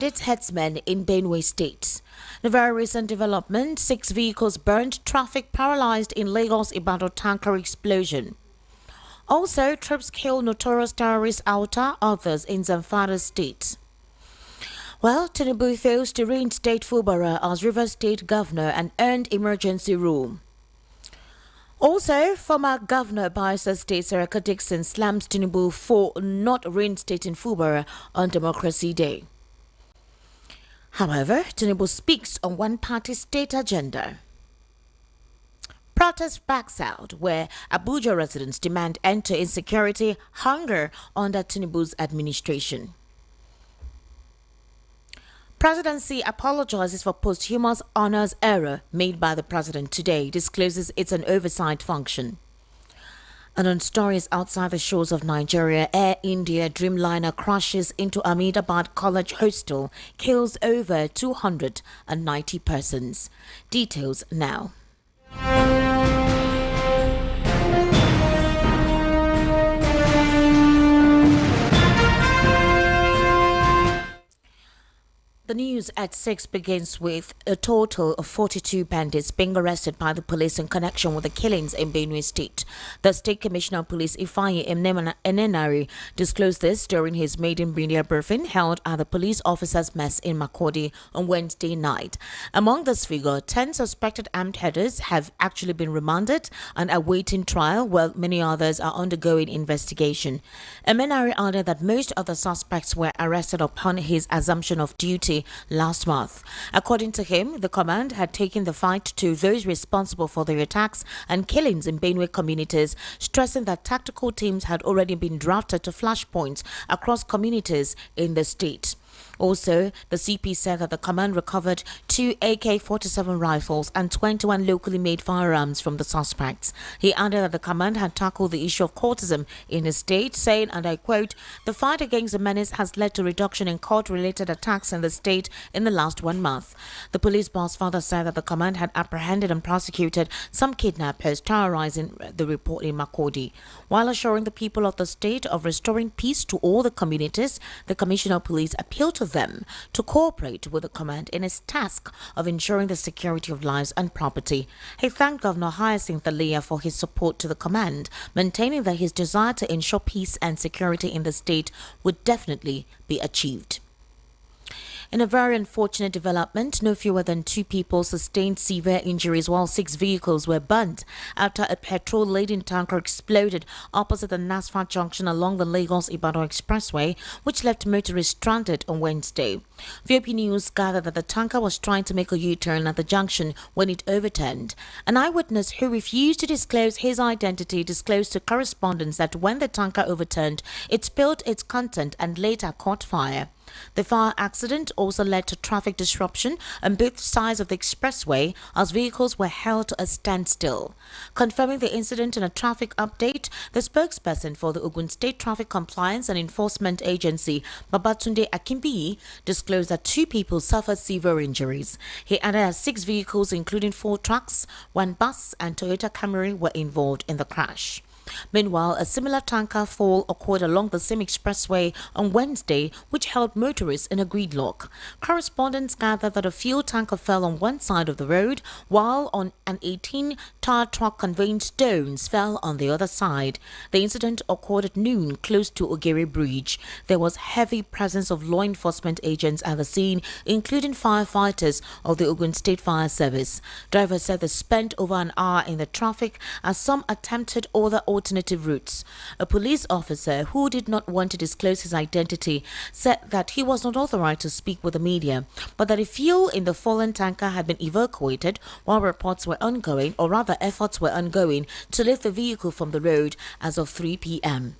its headsmen in Benue State. The very recent development, 6 vehicles burned, traffic paralyzed in Lagos-Ibadan tanker explosion. Also, troops kill notorious terrorist Alta, others in Zamfara State. Well, Tinubu fails to reinstate Fubara as Rivers State governor and earned emergency rule. Also, former Governor Bayelsa State Saraka Dixon slams Tinubu for not reinstating Fubara on Democracy Day. However, Tinubu speaks on one-party state agenda. Protest backs out where Abuja residents demand end to insecurity, hunger under Tinubu's administration. Presidency apologizes for posthumous honors error made by the president today, discloses it's an oversight function. And on stories outside the shores of Nigeria, Air India Dreamliner crashes into Ahmedabad College hostel, kills over 290 persons. Details now. The news at 6 begins with a total of 42 bandits being arrested by the police in connection with the killings in Benue State. The State Commissioner of Police Ifeanyi Enenari disclosed this during his maiden media briefing held at the police officers' mess in Makurdi on Wednesday night. Among this figure, 10 suspected armed headers have actually been remanded and awaiting trial, while many others are undergoing investigation. Enenari added that most of the suspects were arrested upon his assumption of duty last month. According to him, the command had taken the fight to those responsible for the attacks and killings in Benue communities, stressing that tactical teams had already been drafted to flashpoints across communities in the state. Also, the CP said that the command recovered 2 AK-47 rifles and 21 locally made firearms from the suspects. He added that the command had tackled the issue of courtism in his state, saying, and I quote, "The fight against the menace has led to reduction in court-related attacks in the state in the last 1 month." The police boss further said that the command had apprehended and prosecuted some kidnappers terrorizing the report in Makurdi. While assuring the people of the state of restoring peace to all the communities, the Commissioner of Police appealed to them to cooperate with the command in its task of ensuring the security of lives and property. He thanked Governor Hyacinth Alia for his support to the command, maintaining that his desire to ensure peace and security in the state would definitely be achieved. In a very unfortunate development, no fewer than 2 people sustained severe injuries while 6 vehicles were burnt after a petrol-laden tanker exploded opposite the Nasfat junction along the Lagos-Ibadan Expressway, which left motorists stranded on Wednesday. VOP News gathered that the tanker was trying to make a U-turn at the junction when it overturned. An eyewitness who refused to disclose his identity disclosed to correspondents that when the tanker overturned, it spilled its content and later caught fire. The fire accident also led to traffic disruption on both sides of the expressway as vehicles were held to a standstill. Confirming the incident in a traffic update, the spokesperson for the Ogun State Traffic Compliance and Enforcement Agency, Babatunde Akimbiyi, disclosed that 2 people suffered severe injuries. He added that 6 vehicles, including 4 trucks, 1 bus, and Toyota Camry, were involved in the crash. Meanwhile, a similar tanker fall occurred along the same expressway on Wednesday, which held motorists in a gridlock. Correspondents gathered that a fuel tanker fell on one side of the road, while an 18-tar truck conveying stones fell on the other side. The incident occurred at noon close to Ogere Bridge. There was heavy presence of law enforcement agents at the scene, including firefighters of the Ogun State Fire Service. Drivers said they spent over an hour in the traffic as some attempted other alternative routes. A police officer who did not want to disclose his identity said that he was not authorized to speak with the media, but that the fuel in the fallen tanker had been evacuated while reports were ongoing, or rather efforts were ongoing, to lift the vehicle from the road as of 3 p.m.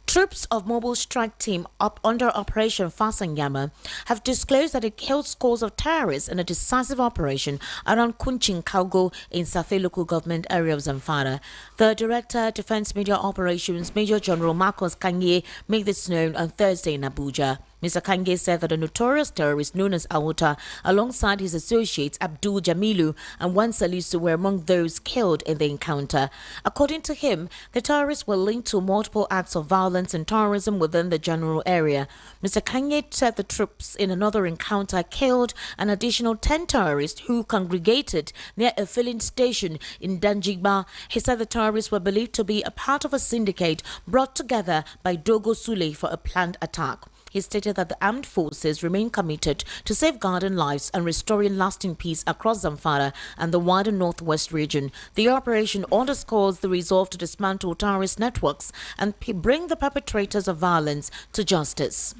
Troops of Mobile Strike Team up under Operation Fasanyama have disclosed that it killed scores of terrorists in a decisive operation around Kunchin Kaugo in Safe local government area of Zamfara. The Director, Defense Media Operations, Major General Marcos Kanye, made this known on Thursday in Abuja. Mr. Kange said that a notorious terrorist known as Awuta, alongside his associates Abdul Jamilu and Wan Salisu, were among those killed in the encounter. According to him, the terrorists were linked to multiple acts of violence and terrorism within the general area. Mr. Kange said the troops in another encounter killed an additional 10 terrorists who congregated near a filling station in Danjigba. He said the terrorists were believed to be a part of a syndicate brought together by Dogo Sule for a planned attack. He stated that the armed forces remain committed to safeguarding lives and restoring lasting peace across Zamfara and the wider northwest region. The operation underscores the resolve to dismantle terrorist networks and bring the perpetrators of violence to justice.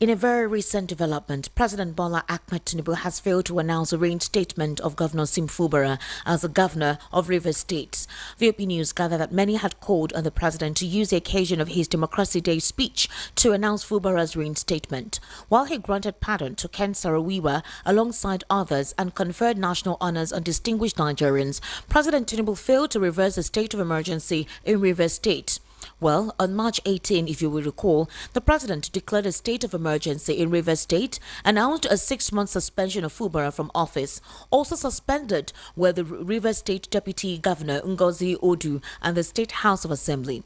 In a very recent development, President Bola Ahmed Tinubu has failed to announce a reinstatement of Governor Sim Fubara as the governor of Rivers State. VOP News gathered that many had called on the president to use the occasion of his Democracy Day speech to announce Fubara's reinstatement. While he granted pardon to Ken Sarawiwa alongside others and conferred national honors on distinguished Nigerians, President Tinubu failed to reverse the state of emergency in Rivers State. Well, on March 18, if you will recall, the president declared a state of emergency in Rivers State, announced a 6-month suspension of Fubara from office. Also suspended were the Rivers State Deputy Governor Ngozi Odu and the State House of Assembly.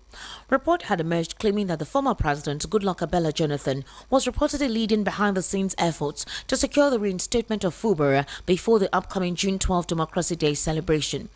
Report had emerged claiming that the former president, Goodluck Abela Jonathan, was reportedly leading behind-the-scenes efforts to secure the reinstatement of Fubara before the upcoming June 12 Democracy Day celebration.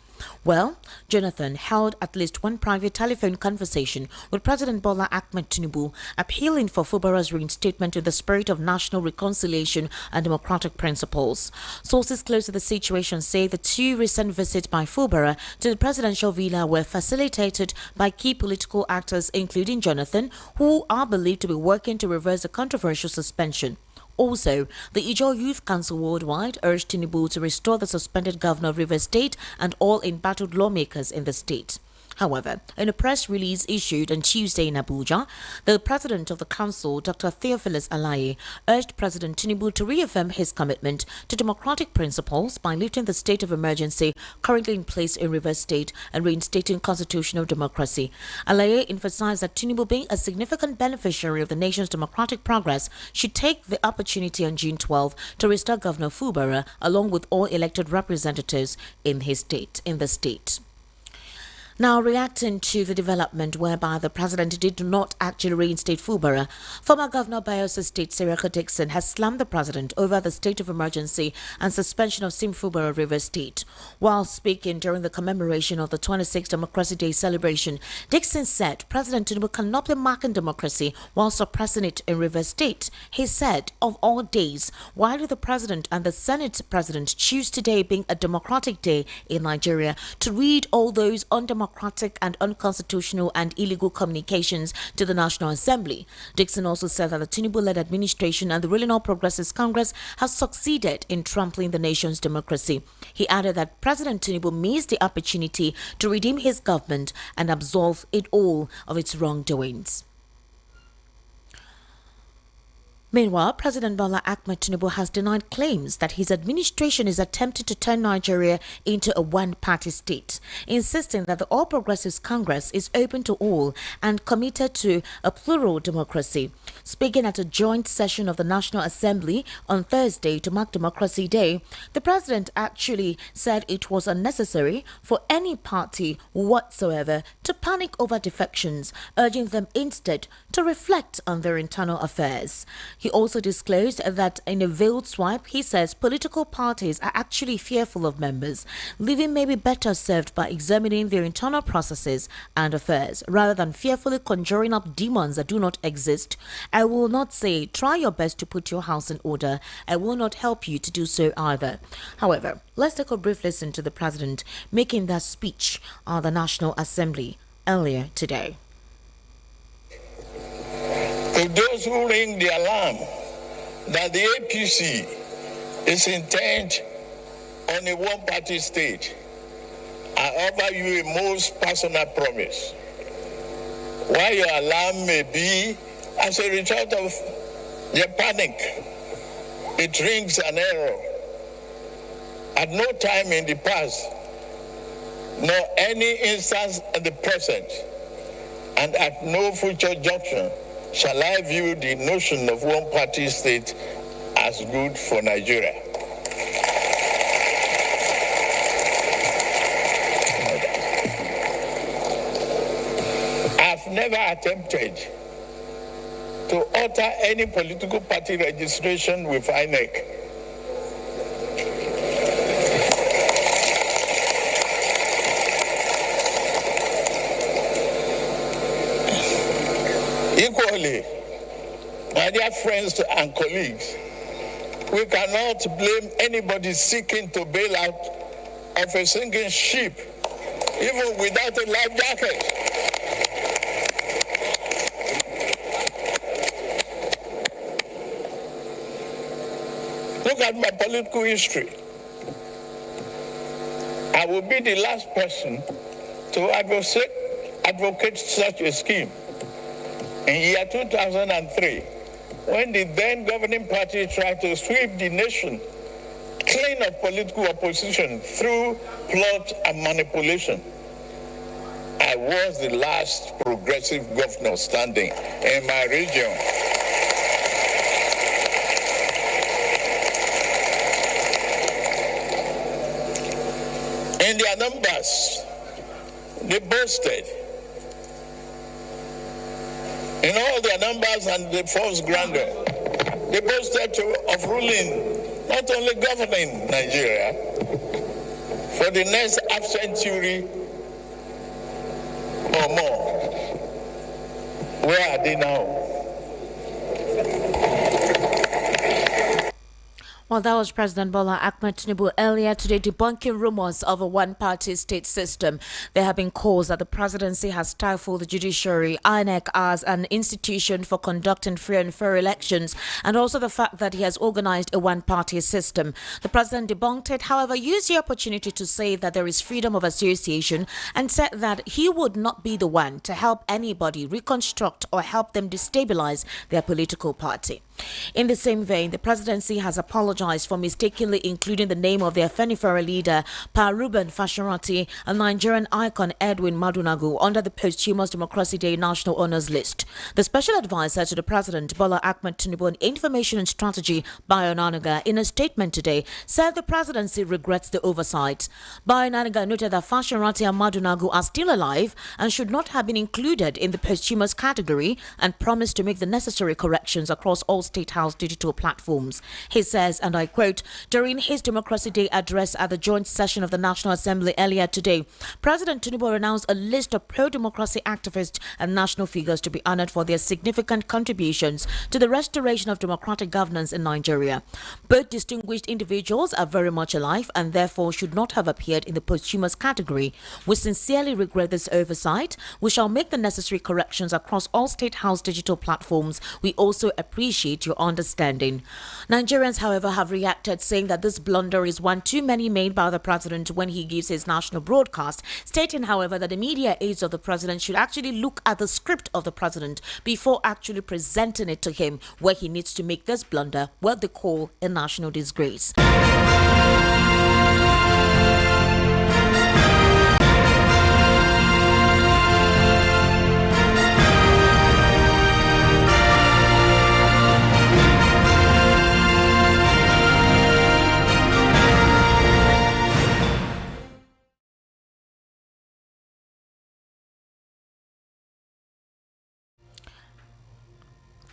Well, Jonathan held at least one private telephone conversation with President Bola Ahmed Tinubu, appealing for Fubara's reinstatement in the spirit of national reconciliation and democratic principles. Sources close to the situation say the 2 recent visits by Fubara to the presidential villa were facilitated by key political actors, including Jonathan, who are believed to be working to reverse the controversial suspension. Also, the Ijaw Youth Council worldwide urged Tinubu to restore the suspended governor of Rivers State and all embattled lawmakers in the state. However, in a press release issued on Tuesday in Abuja, the president of the council, Dr. Theophilus Alaye, urged President Tinubu to reaffirm his commitment to democratic principles by lifting the state of emergency currently in place in Rivers State and reinstating constitutional democracy. Alaye emphasized that Tinubu, being a significant beneficiary of the nation's democratic progress, should take the opportunity on June 12 to restore Governor Fubara along with all elected representatives in the state. Now, reacting to the development whereby the president did not actually reinstate Fubara, former Governor of Bayelsa State, Siraka Dixon, has slammed the president over the state of emergency and suspension of Sim Fubara of Rivers State. While speaking during the commemoration of the 26th Democracy Day celebration, Dixon said President Tinubu cannot be marking democracy while suppressing it in Rivers State. He said, of all days, why do the president and the Senate president choose today, being a democratic day in Nigeria, to read all those undemocratic and unconstitutional and illegal communications to the National Assembly? Dixon also said that the Tinubu-led administration and the ruling All Progressives Congress has succeeded in trampling the nation's democracy. He added that President Tinubu missed the opportunity to redeem his government and absolve it all of its wrongdoings. Meanwhile, President Bola Ahmed Tinubu has denied claims that his administration is attempting to turn Nigeria into a one-party state, insisting that the All Progressives Congress is open to all and committed to a plural democracy. Speaking at a joint session of the National Assembly on Thursday to mark Democracy Day, the president actually said it was unnecessary for any party whatsoever to panic over defections, urging them instead to reflect on their internal affairs. He also disclosed that in a veiled swipe, he says political parties are actually fearful of members. Living may be better served by examining their internal processes and affairs, rather than fearfully conjuring up demons that do not exist. I will not say, try your best to put your house in order. I will not help you to do so either. However, let's take a brief listen to the president making that speech on the National Assembly earlier today. To those who ring the alarm that the APC is intent on a one-party state, I offer you a most personal promise. While your alarm may be as a result of your panic, it rings an error. At no time in the past, nor any instance at the present, and at no future junction, shall I view the notion of one-party state as good for Nigeria? I've never attempted to alter any political party registration with INEC. Equally, my dear friends and colleagues, we cannot blame anybody seeking to bail out of a sinking ship, even without a life jacket. Look at my political history. I will be the last person to advocate such a scheme. In year 2003, when the then governing party tried to sweep the nation clean of political opposition through plot and manipulation, I was the last progressive governor standing in my region. In their numbers, they boasted. In all their numbers and the force grandeur, they boasted of ruling, not only governing Nigeria, for the next half century or more. Where are they now? Well, that was President Bola Ahmed Tinubu earlier today debunking rumors of a one-party state system. There have been calls that the presidency has stifled the judiciary, INEC as an institution for conducting free and fair elections, and also the fact that he has organized a one-party system. The president debunked it, however, used the opportunity to say that there is freedom of association and said that he would not be the one to help anybody reconstruct or help them destabilize their political party. In the same vein, the presidency has apologized for mistakenly including the name of their Afenifere leader, Pa Ruben Fashoranti, and Nigerian icon Edwin Madunagu under the posthumous Democracy Day National Honours List. The special advisor to the president, Bola Ahmed Tinubu on Information and Strategy, Bayo Nanaga, in a statement today, said the presidency regrets the oversight. Bayo Nanaga noted that Fashoranti and Madunagu are still alive and should not have been included in the posthumous category, and promised to make the necessary corrections across all State House digital platforms. He says, and I quote, during his Democracy Day address at the joint session of the National Assembly earlier today, President Tinubu announced a list of pro-democracy activists and national figures to be honored for their significant contributions to the restoration of democratic governance in Nigeria. Both distinguished individuals are very much alive and therefore should not have appeared in the posthumous category. We sincerely regret this oversight. We shall make the necessary corrections across all State House digital platforms. We also appreciate your understanding. Nigerians, however, have reacted, saying that this blunder is one too many made by the president when he gives his national broadcast, stating, however, that the media aides of the president should actually look at the script of the president before actually presenting it to him, where he needs to make this blunder what they call a national disgrace.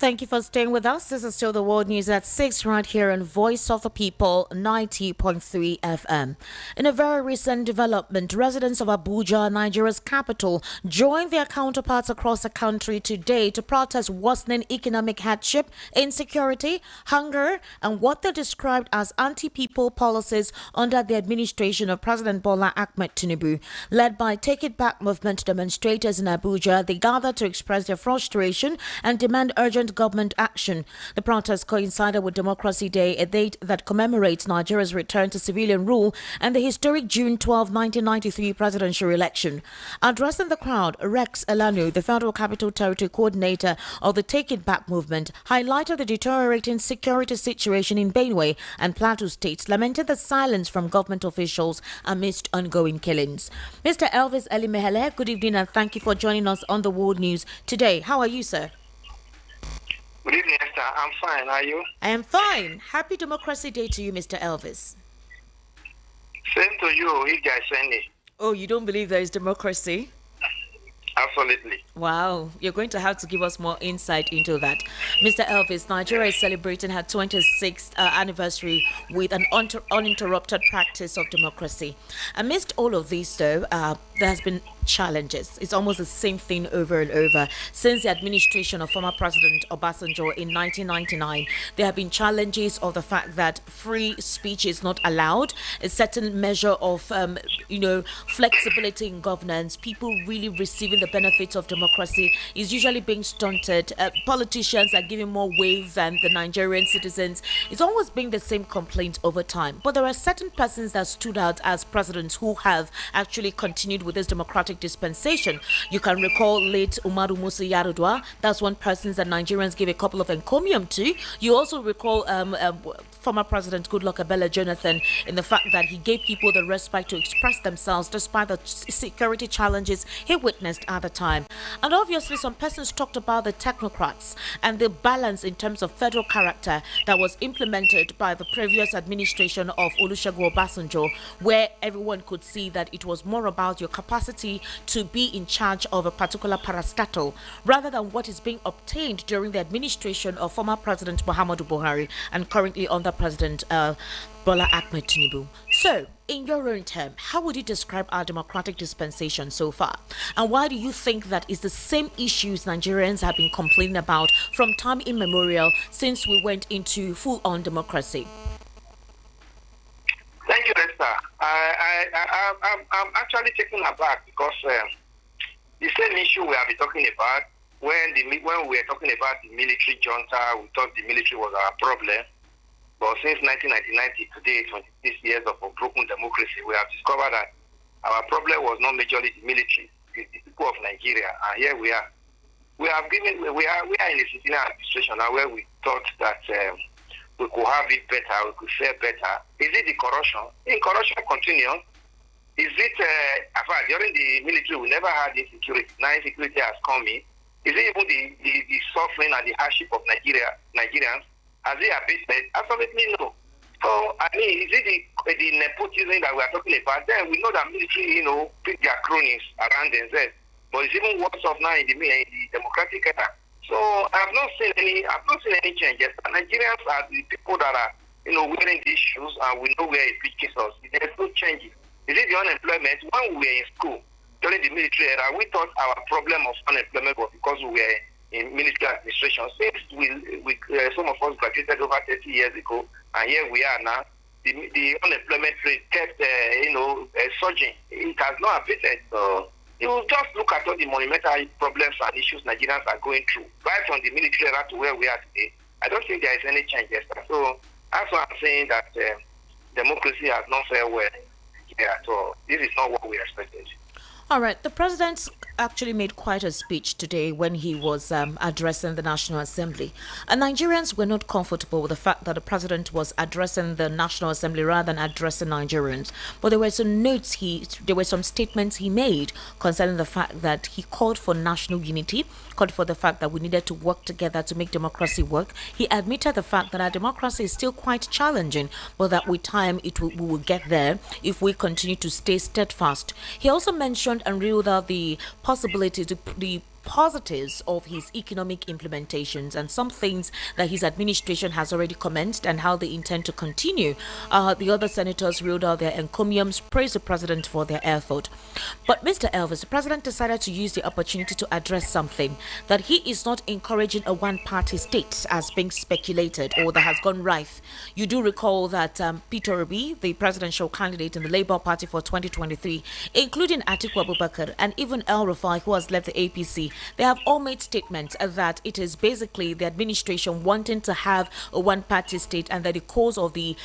Thank you for staying with us. This is still the World News at 6 right here on Voice of the People 90.3 FM. In a very recent development, residents of Abuja, Nigeria's capital, joined their counterparts across the country today to protest worsening economic hardship, insecurity, hunger, and what they described as anti-people policies under the administration of President Bola Ahmed Tinubu. Led by Take It Back movement demonstrators in Abuja, they gathered to express their frustration and demand urgent government action. The protest coincided with Democracy Day, a date that commemorates Nigeria's return to civilian rule and the historic June 12, 1993 presidential election. Addressing the crowd, Rex Elanu, the Federal Capital Territory coordinator of the Take It Back movement, highlighted the deteriorating security situation in Benue and Plateau states, lamenting the silence from government officials amidst ongoing killings. Mr. Elvis Elimehele, good evening and thank you for joining us on the World News today. How are you, sir? Esther, I'm fine. Are you? I am fine. Happy Democracy Day to you, Mr. Elvis. Same to you, Ija Seni. Oh, you don't believe there is democracy? Absolutely. Wow, you're going to have to give us more insight into that. Mr. Elvis, Nigeria is celebrating her 26th anniversary with an uninterrupted practice of democracy. Amidst all of this, though, there has been challenges. It's almost the same thing over and over. Since the administration of former President Obasanjo in 1999, there have been challenges of the fact that free speech is not allowed, a certain measure of, flexibility in governance, people really receiving the benefits of democracy is usually being stunted. Politicians are giving more weight than the Nigerian citizens. It's always been the same complaint over time. But there are certain persons that stood out as presidents who have actually continued with this democratic dispensation. You can recall late Umaru Musa Yar'Adua. That's one person that Nigerians gave a couple of encomium to. You also recall former President Goodluck Ebele Jonathan in the fact that he gave people the respite to express themselves despite the security challenges he witnessed at the time. And obviously some persons talked about the technocrats and the balance in terms of federal character that was implemented by the previous administration of Olusegun Obasanjo, where everyone could see that it was more about your capacity to be in charge of a particular parastatal rather than what is being obtained during the administration of former President Muhammadu Buhari and currently under President Bola Ahmed Tinubu. So, in your own term, how would you describe our democratic dispensation so far? And why do you think that is the same issues Nigerians have been complaining about from time immemorial since we went into full-on democracy? Thank you, Esther. I'm actually taken aback because the same issue we have been talking about when we were talking about the military junta, we thought the military was our problem. But since 1999 to today, 26 years of broken democracy, we have discovered that our problem was not majorly the military, it's the people of Nigeria. And here we are. We are in a sitting administration now where we thought that we could have it better, we could fare better. Is it the corruption? In corruption continues. Is it, during the military, we never had insecurity. Now insecurity has come in. Is it even the suffering and the hardship of Nigerians? Has it abated? Absolutely no. So, is it the nepotism that we are talking about? Then we know that military, pick their cronies around themselves. But it's even worse off now in the democratic era. So I've not seen any changes. Nigerians are the people that are, wearing these shoes, and we know where it reaches us. There's no changes. Is it the unemployment? When we were in school during the military era, we thought our problem of unemployment was because we were in military administration. Since some of us graduated over 30 years ago, and here we are now, the unemployment rate kept, surging. It has not abated. So you will just look at all the monumental problems and issues Nigerians are going through, right from the military era to where we are today. I don't think there is any change. So that's why I'm saying that democracy has not fared well here at all. This is not what we expected. All right. The president actually made quite a speech today when he was addressing the National Assembly. And Nigerians were not comfortable with the fact that the president was addressing the National Assembly rather than addressing Nigerians. But there were some statements he made concerning the fact that he called for national unity, called for the fact that we needed to work together to make democracy work. He admitted the fact that our democracy is still quite challenging, but that with time we will get there if we continue to stay steadfast. He also mentioned and ruled out the possibility to the positives of his economic implementations and some things that his administration has already commenced and how they intend to continue. The other senators reeled out their encomiums, praised the president for their effort. But Mr. Elvis, the president decided to use the opportunity to address something that he is not encouraging a one-party state as being speculated or that has gone rife. You do recall that Peter Obi, the presidential candidate in the Labour Party for 2023, including Atiku Abubakar and even El Rufai, who has left the APC, they have all made statements that it is basically the administration wanting to have a one-party state and that the cause of the,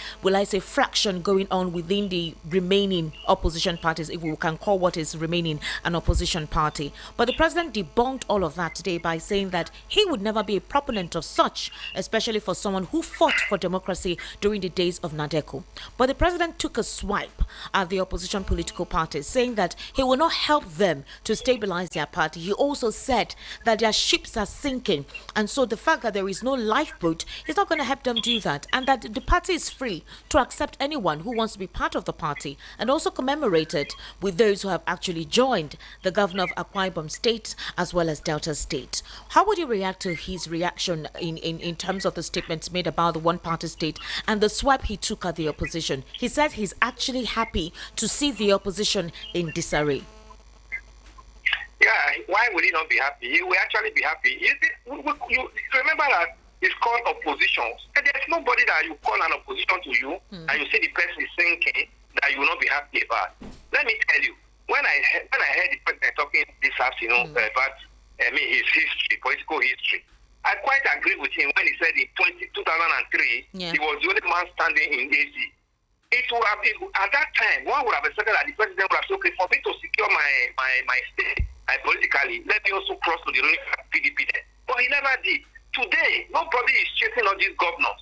fraction going on within the remaining opposition parties, if we can call what is remaining an opposition party. But the president debunked all of that today by saying that he would never be a proponent of such, especially for someone who fought for democracy during the days of Nadeko. But the president took a swipe at the opposition political parties, saying that he will not help them to stabilize their party. He also said that their ships are sinking. And so the fact that there is no lifeboat is not going to help them do that. And that the party is free to accept anyone who wants to be part of the party, and also commemorate it with those who have actually joined the governor of Akwa Ibom State as well as Delta State. How would you react to his reaction in terms of the statements made about the one-party state and the swipe he took at the opposition? He said he's actually happy to see the opposition in disarray. Yeah, why would he not be happy? He will actually be happy. You remember that it's called opposition. And there's nobody that you call an opposition to you and you see the person is thinking that you will not be happy about. Let me tell you, when I heard the president talking this afternoon about his history, political history, I quite agree with him when he said in 2003 he was the only man standing in AC. It would have been, at that time, one would have expected that the president would have said, okay, for me to secure my state politically, let me also cross to the ruling PDP then. But he never did. Today, nobody is chasing all these governors.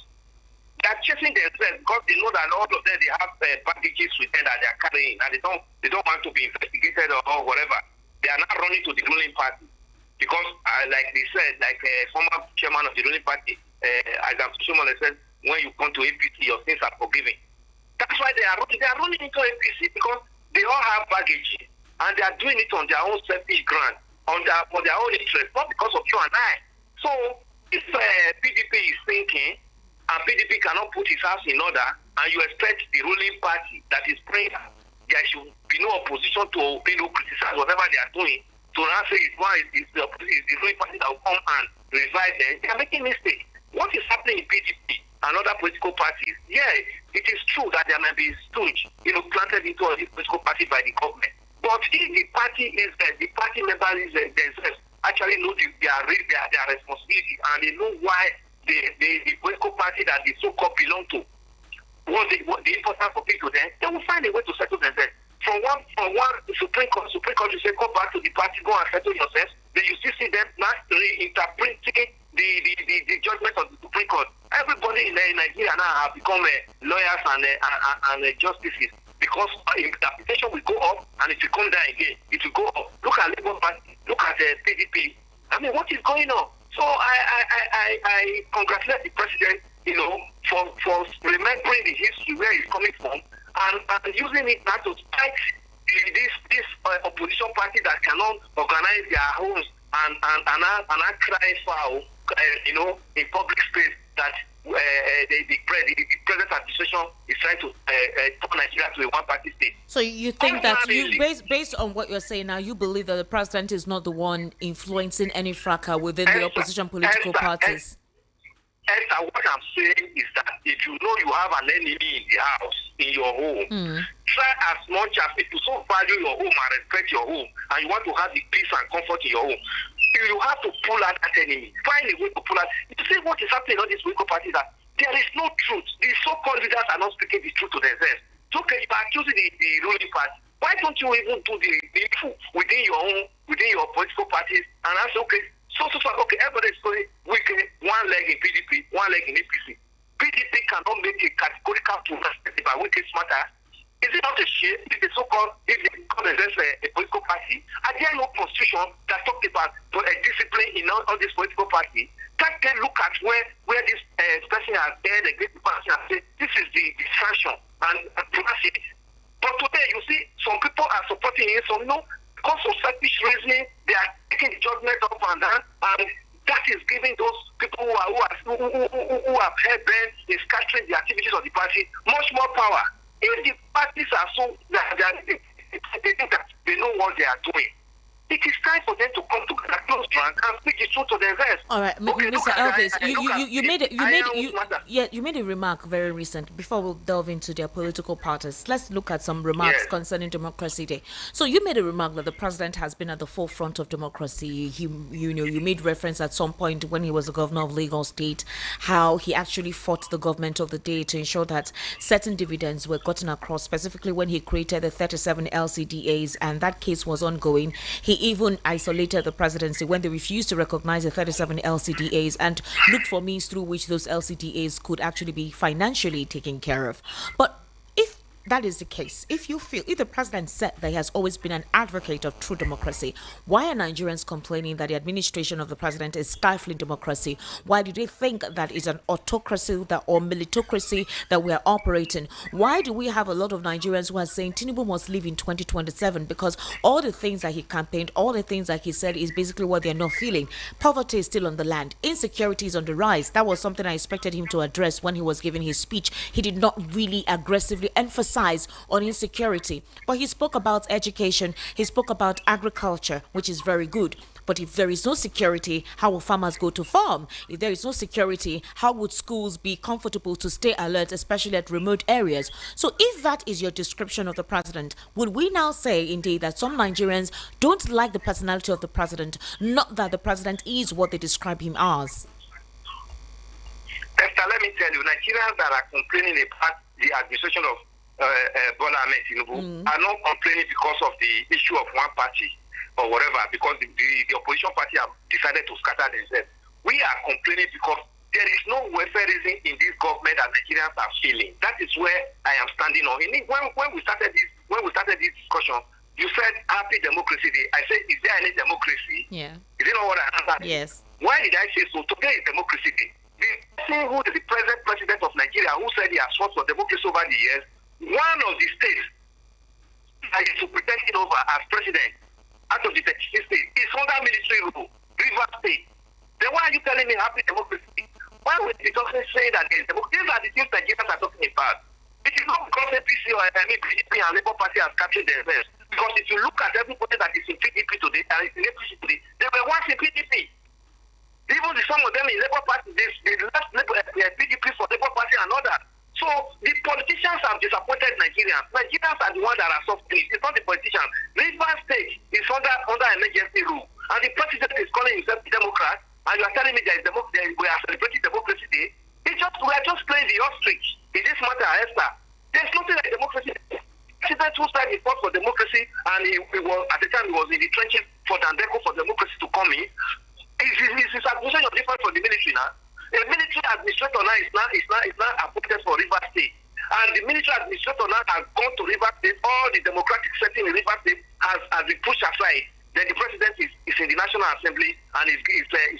They are chasing themselves because they know that all of them, they have bandages with them that they are carrying, and they don't want to be investigated or whatever. They are not running to the ruling party because, like they said, like former chairman of the ruling party, Agam Sushomole said, when you come to APC, your sins are forgiven. That's why they are running into APC because they all have baggage and they are doing it on their own selfish ground, for their own interest, not because of you and I. So if PDP is thinking and PDP cannot put his house in order, and you expect the ruling party that is praying there should be no opposition to criticize whatever they are doing, to now say it's the ruling party that will come and revive them, they are making mistakes. What is happening in PDP and other political parties? Yeah, it is true that there may be stooge, planted into a political party by the government. But if the party is the party members themselves actually know their responsibility, and they know why the political party that they so-called belong to, what the important for people then, they will find a way to settle themselves. From one Supreme Court will say, go back to the party, go and settle yourselves. Then you still see them now reinterpreting the judgment of the Supreme Court. Everybody in Nigeria now have become lawyers and justices, because interpretation will go up and it will come down again. It will go up. Look at Labour Party. Look at the PDP. I mean, what is going on? So I congratulate the president, for remembering the history where he's coming from and using it now to fight this opposition party that cannot organize their homes and cry foul, in public space that the present administration is trying to turn Nigeria to a one-party state. So you think that based on what you're saying now, you believe that the president is not the one influencing any fracas within the opposition political parties? Esther, what I'm saying is that if you know you have an enemy in the house, in your home, try as much as, if you so value your home and respect your home, and you want to have the peace and comfort in your home, you have to pull out that enemy. Find a way to pull out. You see what is happening in all these political parties, that there is no truth. The so-called leaders are not speaking the truth to themselves. It's okay, you are accusing the ruling party. Why don't you even do the needful within your political parties and answer, okay, okay, everybody is going wicked, one leg in PDP, one leg in APC. PDP cannot make a categorical statement about wicked matter. Is it not a shame if the so-called, if they call themselves a political party, are there no constitution that talked about discipline in all these political parties? Can't they look at where this person has aired against the party and say, this is the sanction and pass it? But today, you see, some people are supporting it, some no, because of selfish reasoning, they are taking the judgment up and down, and that is giving those people who have heard them in scattering the activities of the party much more power. If the parties are so that they think that they know what they are doing, it is time for them to come together close and speak the truth to themselves. All right, okay, Mr. Elvis, you made a remark very recent. Before we'll delve into their political parties, let's look at some remarks concerning Democracy Day. So you made a remark that the president has been at the forefront of democracy. You made reference at some point when he was the governor of Lagos State, how he actually fought the government of the day to ensure that certain dividends were gotten across, specifically when he created the 37 LCDAs, and that case was ongoing. He even isolated the presidency when they refused to recognize the 37 LCDAs and looked for means through which those LCDAs could actually be financially taken care of. But if that is the case, if the president said that he has always been an advocate of true democracy, why are Nigerians complaining that the administration of the president is stifling democracy? Why do they think that it's an autocracy or militocracy that we are operating? Why do we have a lot of Nigerians who are saying Tinubu must leave in 2027? Because all the things that he campaigned, all the things that he said is basically what they're not feeling. Poverty is still on the land. Insecurity is on the rise. That was something I expected him to address when he was giving his speech. He did not really aggressively emphasize on insecurity, but he spoke about education, he spoke about agriculture, which is very good. But if there is no security, how will farmers go to farm? If there is no security, how would schools be comfortable to stay alert, especially at remote areas? So if that is your description of the president, would we now say indeed that some Nigerians don't like the personality of the president, not that the president is what they describe him as? Esther, let me tell you, Nigerians that are complaining about the administration of Bola Ahmed Tinubu are not complaining because of the issue of one party or whatever, because the opposition party have decided to scatter themselves. We are complaining because there is no welfareism in this government that Nigerians are feeling. That is where I am standing on. When we started this discussion, you said happy democracy day. I said, is there any democracy? Yeah. You know what I answered? Yes. Why did I say so? Today is democracy day. The person who is the present president of Nigeria, who said he has fought for democracy over the years, one of the states that is to pretend it over as president out of the 36 states is under military rule, River State. Then why are you telling me happy democracy? Why would you talking saying that there is democracy? These are the things Nigerians are talking about. It is not because APC or PDP and Labour Party has captured themselves. Because if you look at everybody that is in PDP today and is in APC today, they were once in PDP. Even some of them in Labour Party, they left PDP for Labour Party and others. So the politicians have disappointed Nigerians. Nigerians are the ones that are suffering. It's not the politicians. River State is under emergency rule, and the president is calling himself a Democrat. And you are telling me that we are celebrating Democracy Day. We are just playing the ostrich in this matter, Esther. There's nothing like democracy. The president who said he fought for democracy, and he was at the time he was in the trenches for Dandeco for democracy to come in. His administration is different from the military now. The military administrator now is now appointed for River State. And the military administrator now has gone to River State. All the democratic setting in River State has been pushed aside. Then the president is in the National Assembly and is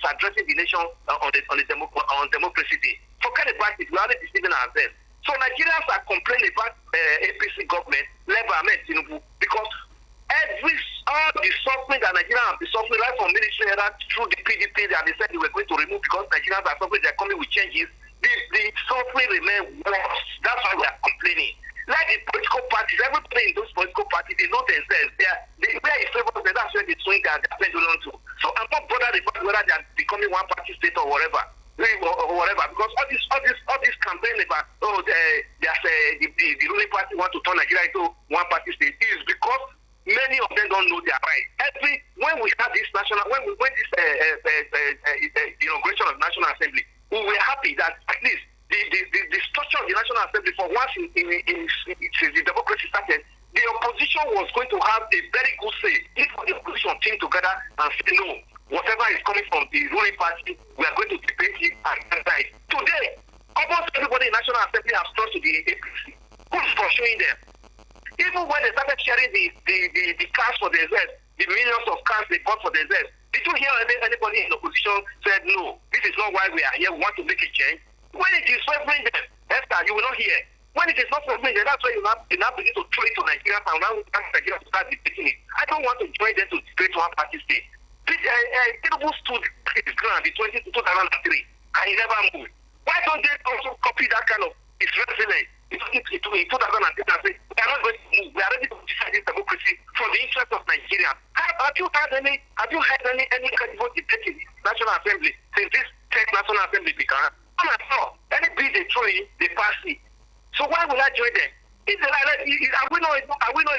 addressing the nation on Democracy Day. Forget about it. We are already deceiving ourselves. So Nigerians are complaining about APC government, Labour Ahmed Tinubu, because all the suffering that Nigerians have been suffering, right from military era through the PDP that they said they were going to remove because Nigerians are suffering, they're coming with changes. The suffering remains worse. That's why we are complaining. Like the political parties, everybody in those political parties, they know themselves. They where it favors them, that's where they swing their pendulum to. So I'm not bothered about whether they are becoming one party state or whatever. Because all this campaign about the ruling party want to turn Nigeria into one party state is because many of them don't know their right. When we had this inauguration of the National Assembly, we were happy that at least the structure of the National Assembly, for once since the democracy started, the opposition was going to have a very good say. If the opposition came together and say no, whatever is coming from the ruling party, we are going to debate it and decide. Today, almost everybody in the National Assembly has turned to the APC. Who's pursuing them? Even when they started sharing the cars for themselves, the millions of cars they bought for themselves, did you hear anybody in the opposition said, no, this is not why we are here, we want to make a change? When it is favoring them, Esther, you will not hear. When it is not favoring them, that's why you now begin to throw it to Nigerians and now ask Nigerians to start debating it. I don't want to join them to debate one party state. Tinubu stood his ground in 2003 and he never moved. Why don't they also copy that kind of his resilience in 2003 and say, we are not going to move, we are ready to decide this democracy for the interest of Nigeria? Have you heard any credible debate in the National Assembly since this National Assembly began? Not at all. Any bill they throw in, they pass it. So why would I join them? Are we not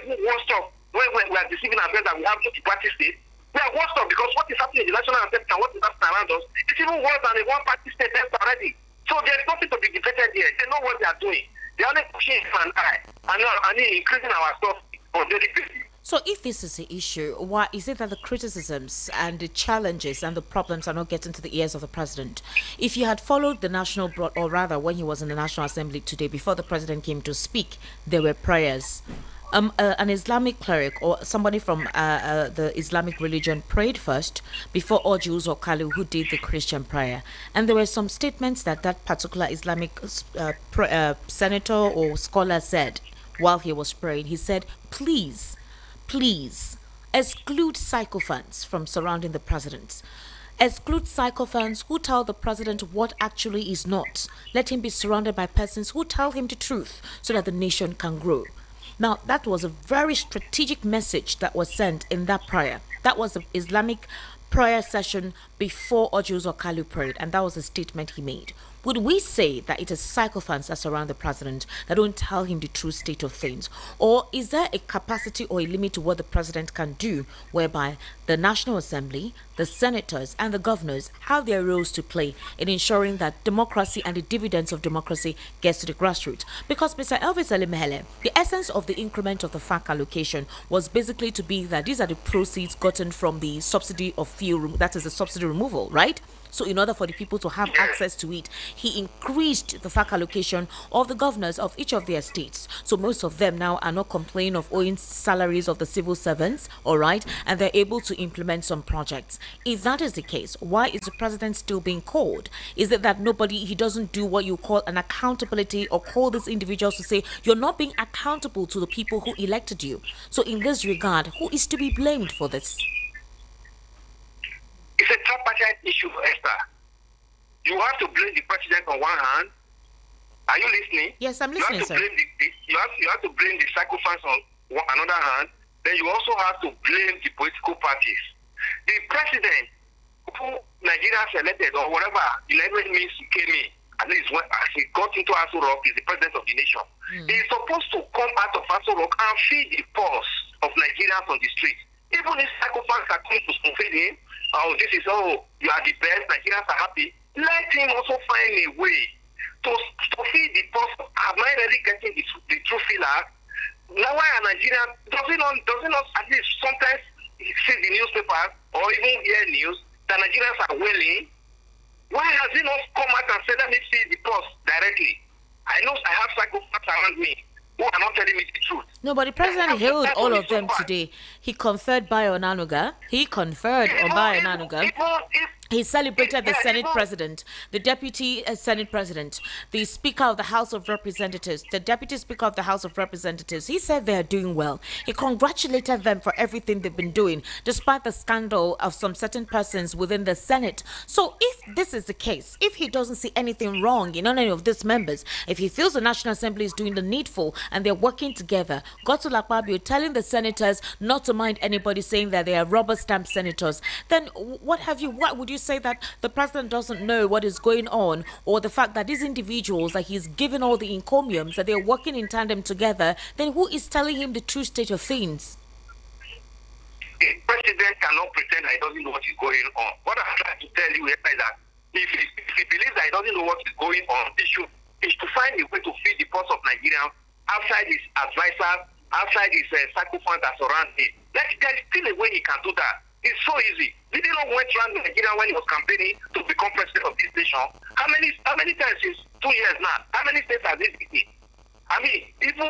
even worse off when we are deceiving ourselves that we have multi-party state? We are worse off because what is happening in the National Assembly and what is happening around us, it's even worse than a one-party state already. So there's nothing to be debated here. They know what they are doing. They are only pushing an eye and increasing our stuff on daily basis. So, if this is the issue, why is it that the criticisms and the challenges and the problems are not getting to the ears of the president? If you had followed the national or rather, when he was in the National Assembly today, before the president came to speak, there were prayers. An Islamic cleric or somebody from the Islamic religion prayed first before Ojus or Kalu, who did the Christian prayer. And there were some statements that that particular Islamic senator or scholar said while he was praying. He said, please exclude sycophants from surrounding the president. Exclude sycophants who tell the president what actually is not. Let him be surrounded by persons who tell him the truth so that the nation can grow. Now, that was a very strategic message that was sent in that prayer. That was the Islamic prayer session before Ojus or Kalu prayed, and that was the statement he made. Would we say that it is sycophants that surround the president that don't tell him the true state of things? Or is there a capacity or a limit to what the president can do whereby the National Assembly, the senators, and the governors have their roles to play in ensuring that democracy and the dividends of democracy gets to the grassroots? Because Mr. Elvis Elimehele, the essence of the increment of the FAC allocation was basically to be that these are the proceeds gotten from the subsidy of fuel, that is the subsidy removal, right? So in order for the people to have access to it, he increased the FAC allocation of the governors of each of their states. So most of them now are not complaining of owing salaries of the civil servants, all right, and they're able to implement some projects. If that is the case, why is the president still being called? Is it that he doesn't do what you call an accountability or call these individuals to say, you're not being accountable to the people who elected you? So in this regard, who is to be blamed for this? It's a tripartite issue, Esther. You have to blame the president on one hand. Are you listening? Yes, I'm listening, sir. You have to blame the sacrifice on another hand. Then you also have to blame the political parties. The president who Nigeria selected or whatever, 11 means he came in, at least as he got into Aso Rock, is the president of the nation. He is supposed to come out of Aso Rock and feed the pulse of Nigerians on the street. Even if sacrifice are coming to feed him, you are the best, Nigerians are happy. Let him also find a way to feed the pulse. Am I really getting the true feeler? Now, why are Nigerians, does it not at least sometimes see the newspapers or even hear news that Nigerians are willing? Why has he not come out and said, let me see the pulse directly? I know I have psychopaths around me who are not telling me the truth. No, but the president hailed all of them today. He conferred by Onanuga. He celebrated the Senate President, the Deputy Senate President, the Speaker of the House of Representatives, the Deputy Speaker of the House of Representatives. He said they are doing well. He congratulated them for everything they've been doing, despite the scandal of some certain persons within the Senate. So if this is the case, if he doesn't see anything wrong in any of these members, if he feels the National Assembly is doing the needful and they're working together, Godswill Akpabio telling the senators not to mind anybody saying that they are rubber stamp senators, then what would you say that the president doesn't know what is going on, or the fact that these individuals that he's given all the encomiums that they're working in tandem together, then who is telling him the true state of things? The president cannot pretend that he doesn't know what is going on. What I'm trying to tell you is that if he believes that he doesn't know what is going on, he should find a way to feed the pulse of Nigeria outside his advisors, outside his sacrifice that surround him. There's still a way he can do that. It's so easy. Did he not went around Nigeria when he was campaigning to become president of this nation? How many times since 2 years now? How many states has he visited? I mean, even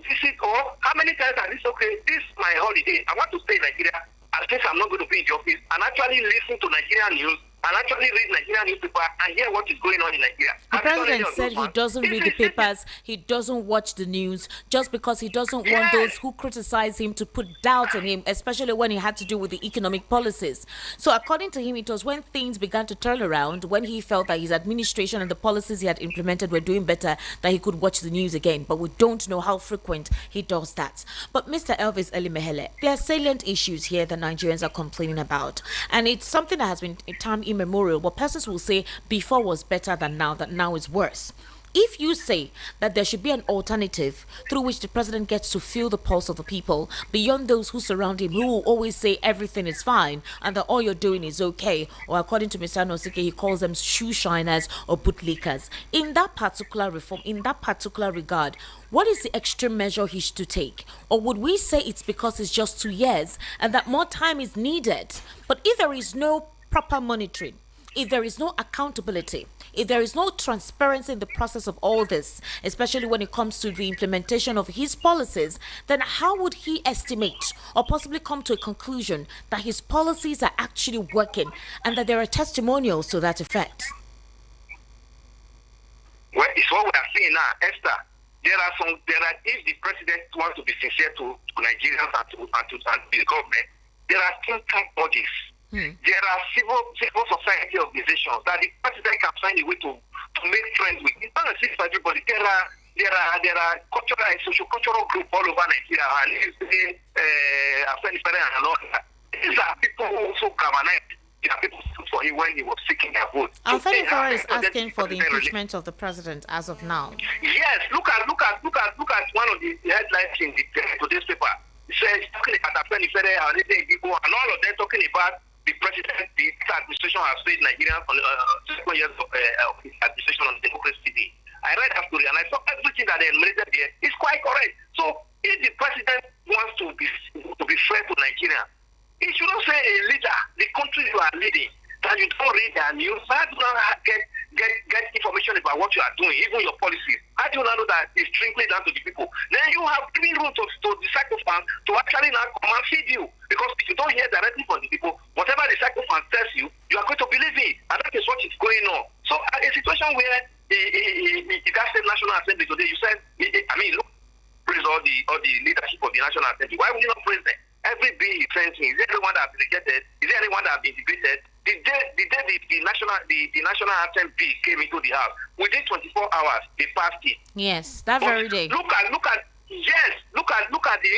visit, or how many times has he said, okay, this is my holiday. I want to stay in Nigeria. At least I'm not going to be in the office and actually listen to Nigerian news and actually read Nigerian newspaper and hear what is going on in Nigeria. The president said he doesn't read the papers, he doesn't watch the news, just because he doesn't want those who criticize him to put doubt in him, especially when he had to do with the economic policies. So according to him, it was when things began to turn around, when he felt that his administration and the policies he had implemented were doing better, that he could watch the news again. But we don't know how frequent he does that. But Mr. Elvis Elimehele, there are salient issues here that Nigerians are complaining about. And it's something that has been time immemorial, but persons will say before was better than now, that now is worse. If you say that there should be an alternative through which the president gets to feel the pulse of the people, beyond those who surround him, who will always say everything is fine and that all you're doing is okay, or according to Mr. Nosike, he calls them shoe shiners or bootlickers. In that particular reform, in that particular regard, what is the extreme measure he should take? Or would we say it's because it's just 2 years and that more time is needed? But if there is no proper monitoring, if there is no accountability, if there is no transparency in the process of all this, especially when it comes to the implementation of his policies, then how would he estimate or possibly come to a conclusion that his policies are actually working and that there are testimonials to that effect? Well, it's what we are seeing now, Esther. If the president wants to be sincere to Nigerians and to the government, there are think tank bodies. There are civil society organizations that the president can find a way to make friends with. It's not a thing for everybody. There are cultural and socio-cultural groups all over Nigeria, and and all that. These are people who also galvanize. There are people for him when he was seeking their vote. Afenifere is asking for the impeachment of the president as of now. Yes, look at one of the headlines in today's paper. It says talking about Afenifere and all of them talking about the president, the administration has failed Nigerians on 2 years of his administration on Democracy Day. I read that story and I saw everything that they enumerated there is quite correct. So if the president wants to be fair to Nigeria, he shouldn't say a leader, the country you are leading, that you don't read their news, that you don't get information about what you are doing, even your policies. How do you not know that it's trickling down to the people? Then you have given room to the psychophant to actually now come and feed you. Because if you don't hear directly from the people, whatever the psychophant tells you, you are going to believe it. And that is what is going on. So a situation where that same National Assembly today, you said, look, praise all the leadership of the National Assembly. Why would you not praise them? Every bill he sends in, is there anyone that has been rejected? Is there anyone that has been debated? The day the national anthem bill came into the house, within 24 hours they passed it. Yes, that very day. Look at the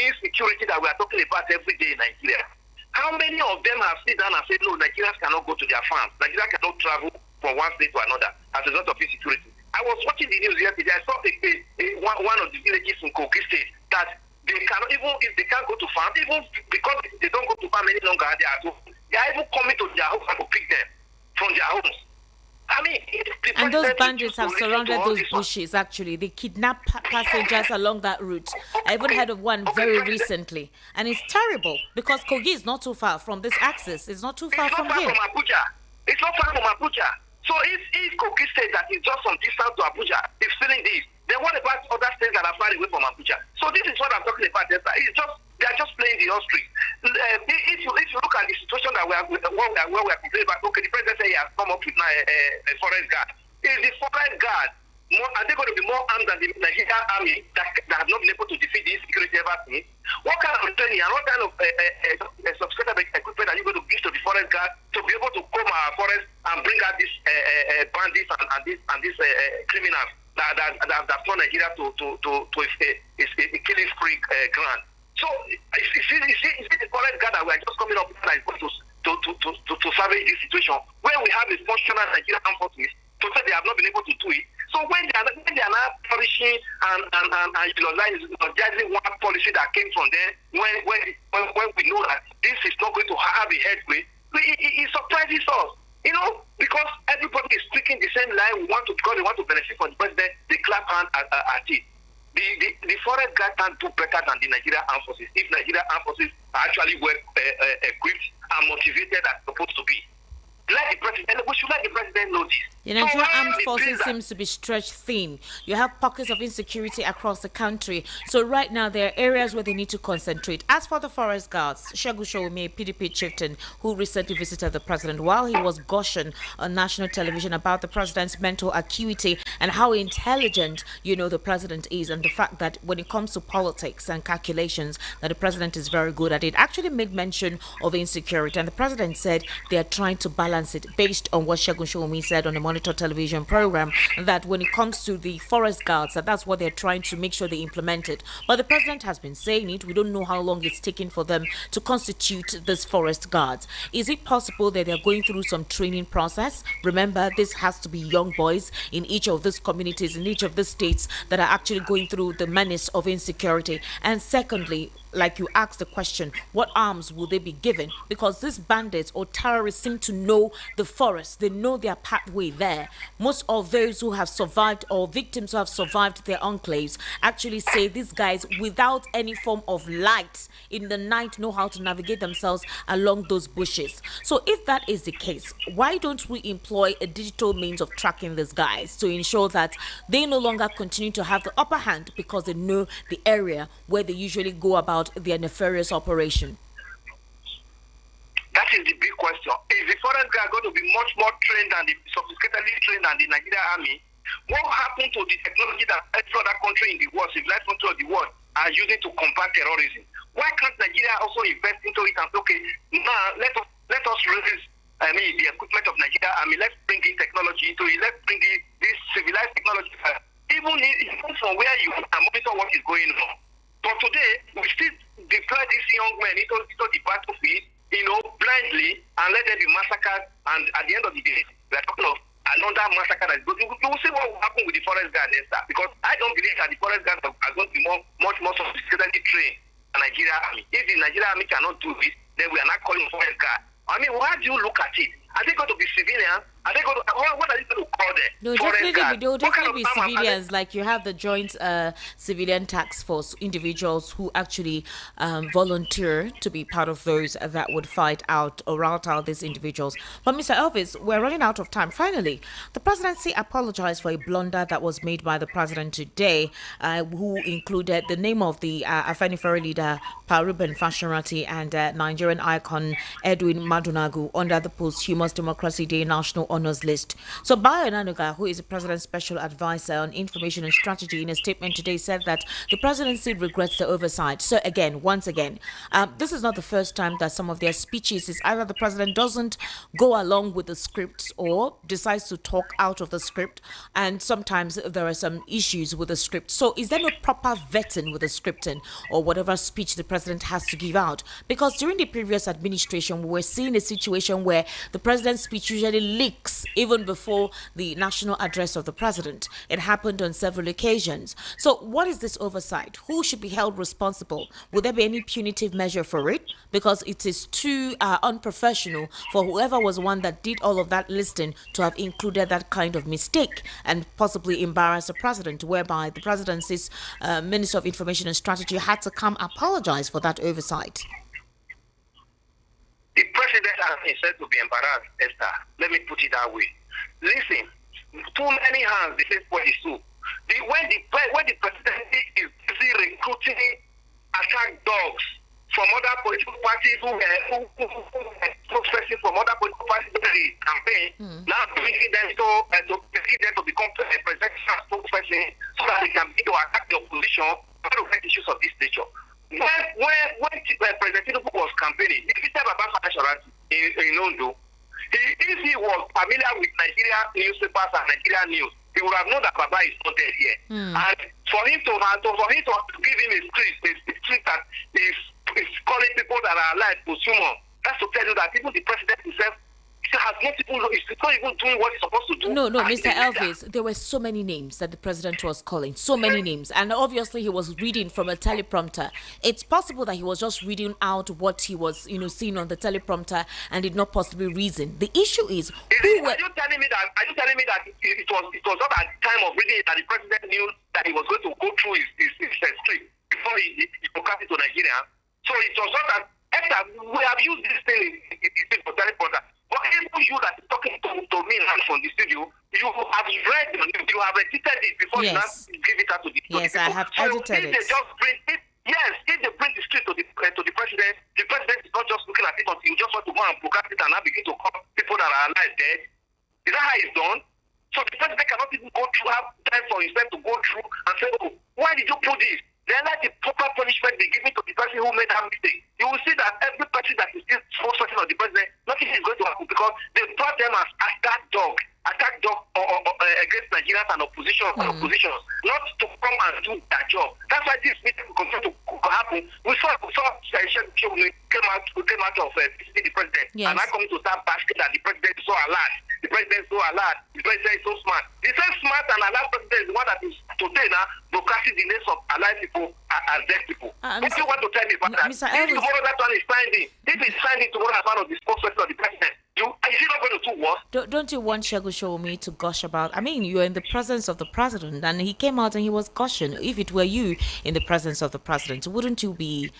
insecurity that we are talking about every day in Nigeria. How many of them have sit down and said, no, Nigerians cannot go to their farms, Nigerians cannot travel from one state to another as a result of insecurity? I was watching the news yesterday. I saw one of the villages in Kogi State that they cannot, even if they can't go to farm, even because they don't go to farm any longer, they are even coming to their homes and to pick them from their homes. And those bandits have surrounded those bushes, actually. They kidnap passengers along that route. I even heard of one very recently. And it's terrible because Kogi is not too far from this axis. It's not too far from here. It's not far from Abuja. So if Kogi State that is just some distance to Abuja is feeling this, then what about other states that are far away from Abuja? So this is what I'm talking about. They are just playing the ostrich. If you look at the situation that where we are complaining about, okay, the president said he has come up with now a forest guard. Is the forest guard are they going to be more armed than the Nigerian army that have not been able to defeat the insecurity ever since? What kind of training and what kind of sophisticated equipment are you going to give to the forest guard to be able to comb our forest and bring out these bandits and these criminals that turned Nigeria to a killing spree ground? So is it the forest guard that we are just coming up with that is going to salvage this situation where we have a functional Nigerian armed forces? So they have not been able to do it. So when they are now flourishing and utilizing one policy that came from them, when we know that this is not going to have a headway, it surprises us. Because everybody is speaking the same line. Because they want to benefit from the president, they clap hand at it. The foreign guard can do better than the Nigerian armed forces if Nigerian armed forces are actually well equipped and motivated as supposed to be. We should let the president know this. The Nigerian armed forces seems to be stretched thin. You have pockets of insecurity across the country. So right now, there are areas where they need to concentrate. As for the forest guards, Segun Showumi, PDP chieftain, who recently visited the president while he was gushing on national television about the president's mental acuity and how intelligent, the president is, and the fact that when it comes to politics and calculations, that the president is very good at it, actually made mention of insecurity. And the president said they are trying to balance stance based on what Segun Shomi said on a Monitor television program, that when it comes to the forest guards, that's what they're trying to make sure they implement it. But the president has been saying it. We don't know how long it's taking for them to constitute this forest guards. Is it possible that they're going through some training process? Remember, this has to be young boys in each of these communities, in each of the states that are actually going through the menace of insecurity. And secondly, like you asked the question, what arms will they be given? Because these bandits or terrorists seem to know the forest. They know their pathway there. Most of those who have survived or victims who have survived their enclaves actually say these guys, without any form of light in the night, know how to navigate themselves along those bushes. So if that is the case, why don't we employ a digital means of tracking these guys to ensure that they no longer continue to have the upper hand because they know the area where they usually go about their nefarious operation? That is the big question. Is the forest guard going to be much more trained and sophisticatedly trained than the Nigerian army? What happened to the technology that every other country in the world, civilized country of the world, are using to combat terrorism? Why can't Nigeria also invest into it and say, okay, now let us release the equipment of Nigeria army, let's bring in technology into it, let's bring in this civilized technology, even from where you can monitor what is going on. But today, we still deploy these young men into the battlefield, blindly, and let them be massacred. And at the end of the day, we are talking of another massacre that is going to. We will see what will happen with the forest guard next time. Because I don't believe that the forest guards are going to be much more sophisticatedly trained than the Nigerian army. If the Nigerian army cannot do it, then we are not calling forest guard. I mean, why do you look at it? Are they going to be civilians? Are they going to, what are you going to call them? No, definitely be civilians. Like you have the joint civilian task force individuals who actually volunteer to be part of those that would fight out or rout out these individuals. But Mr. Elvis, we're running out of time. Finally, the presidency apologized for a blunder that was made by the president today, who included the name of the Afenifere leader, Paruben Fashion-Rati, and Nigerian icon Edwin Madunagu under the Posthumous Democracy Day National Honors List. So Bayo Nanuga, who is the president's special advisor on information and strategy, in a statement today said that the presidency regrets the oversight. So once again, this is not the first time that some of their speeches is either the president doesn't go along with the script or decides to talk out of the script, and sometimes there are some issues with the script. So is there no proper vetting with the scripting or whatever speech the president has to give out? Because during the previous administration, we were seeing a situation where the president's speech usually leaks even before the national address of the president. It happened on several occasions. So what is this oversight? Who should be held responsible? Will there be any punitive measure for it? Because it is too unprofessional for whoever was one that did all of that listing to have included that kind of mistake and possibly embarrass the president, whereby the presidency's Minister of Information and Strategy had to come apologize for that oversight. The president has been said to be embarrassed, Esther. Let me put it that way. Listen, too many hands, they say for the soup. When the presidency is busy recruiting attack dogs from other political parties who spokesperson from other political parties in the campaign, now bringing them to become presidential spokesperson so that they can begin to attack the opposition to get issues of this nature. When President Tinubu was campaigning, he visited Baba Fashion-Rati in Ondo. If he was familiar with Nigerian newspapers and Nigerian news, he would have known that Baba is not there yet. And for him to give him a street that is calling people that are alive consumer, that's to tell you that even the president himself has not even doing what he's supposed to do. No, Mr. Elvis, there were so many names that the president was calling, so many names, and obviously he was reading from a teleprompter. It's possible that he was just reading out what he was, seeing on the teleprompter and did not possibly reason. The issue is, Are you telling me that it was not at the time of reading it that the president knew that he was going to go through his script before he broadcast it to Nigeria? So it was not that. We have used this thing for teleprompter. But even you that is talking to me now from the studio, you have read, you have edited it before you now give it out to the people. Yes, I have edited it. If they bring the script to the president is not just looking at it until you just want to go and broadcast it and now begin to call people that are alive dead. Is that how it's done? So the president cannot even have time for himself to go through and say, oh, why did you put this? then let the proper punishment be given to the person who made that mistake. You will see that every person that is still spokesperson of the president, nothing is going to happen because they brought them as attack dog against Nigerians and opposition, not to come and do their job. That's why this meeting will continue to happen. We saw came out of visiting the president, and I come to start basking that the president is so alert. The president is so alert. The president is so smart. The same smart and alert president is the one that is today now broadcasting the names of alive people and dead people. What do you want to tell me about that? If tomorrow that one is signing, if he's signing tomorrow as one of the spokesperson of the president, is he not going to do what? Don't you want Shegu Shomi to gush about? I mean, you're in the presence of the president, and he came out and he was gushing. If it were you in the presence of the president, wouldn't you be,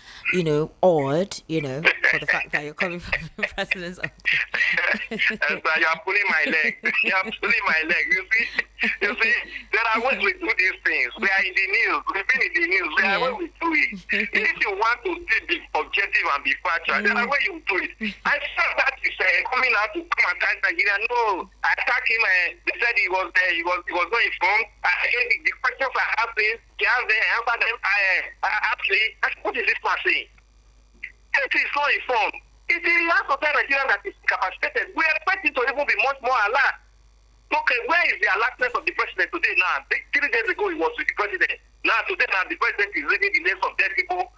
awed, for the fact that you're coming from the presence of you are pulling my leg. You are pulling my leg. You see, there are ways we do these things. We are in the news. We've been in the news. There are ways we do it. If you want to be objective and be factual, there are ways you do it. I saw that is coming out to come and attack Nigeria. No, I attacked him. They said he was there. He was not informed. The questions I asked him, he answered them. Actually, what is this man saying? If he's not informed, if he has to tell Nigeria that is incapacitated, we expect him to even be much more alert. Okay, where is the alertness of the president today now? 3 days ago he was with the president. Now today the president is reading the names of dead people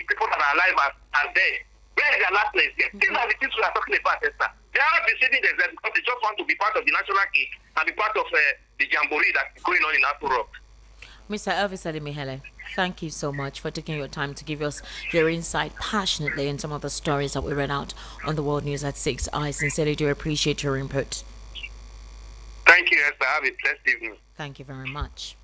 people that are alive as dead. Where is the alertness here? These are the things we are talking about, Esther. They are deceiving themselves because they just want to be part of the national cake and be part of the jamboree that is going on in Afro Rock. Mr. Elvis Ademihele, thank you so much for taking your time to give us your insight passionately in some of the stories that we read out on the World News at 6. I sincerely do appreciate your input. Thank you, Esther. Have a blessed evening. Thank you very much.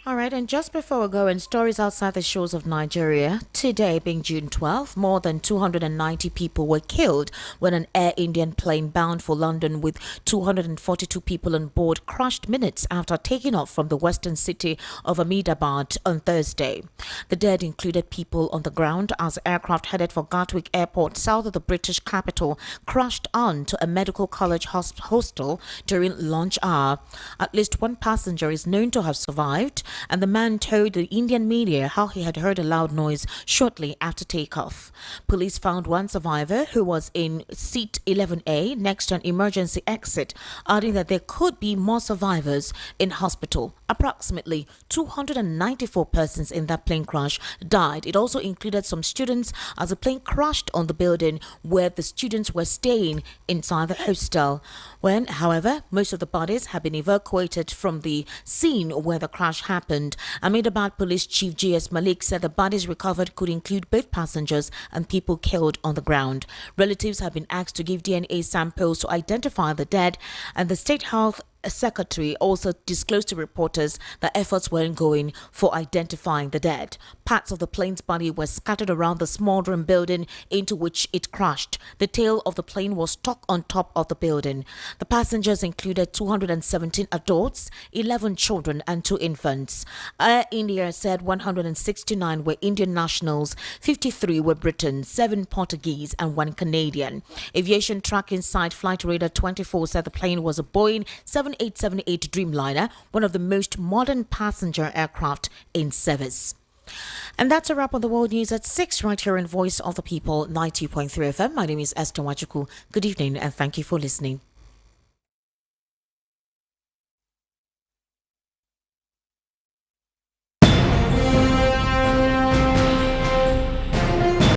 All right, and just before we go in stories outside the shores of Nigeria, today being June 12th, more than 290 people were killed when an Air Indian plane bound for London with 242 people on board crashed minutes after taking off from the western city of Ahmedabad on Thursday. The dead included people on the ground as the aircraft headed for Gatwick Airport south of the British capital crashed onto a medical college hostel during lunch hour. At least one passenger is known to have survived, and the man told the Indian media how he had heard a loud noise shortly after takeoff. Police found one survivor who was in seat 11A next to an emergency exit, adding that there could be more survivors in hospital. Approximately 294 persons in that plane crash died. It also included some students as the plane crashed on the building where the students were staying inside the hostel. When, however, most of the bodies have been evacuated from the scene where the crash happened. Ahmedabad Police Chief G.S. Malik said the bodies recovered could include both passengers and people killed on the ground. Relatives have been asked to give DNA samples to identify the dead, and the State Health Secretary also disclosed to reporters that efforts were ongoing for identifying the dead. Parts of the plane's body were scattered around the smoldering building into which it crashed. The tail of the plane was stuck on top of the building. The passengers included 217 adults, 11 children and 2 infants. Air India said 169 were Indian nationals, 53 were Britons, 7 Portuguese and 1 Canadian. Aviation tracking site Flight Radar 24 said the plane was a Boeing 7878 Dreamliner, one of the most modern passenger aircraft in service. And that's a wrap on the World News at 6 right here in Voice of the People 90.3 FM. My name is Esther Wachuku. Good evening and thank you for listening.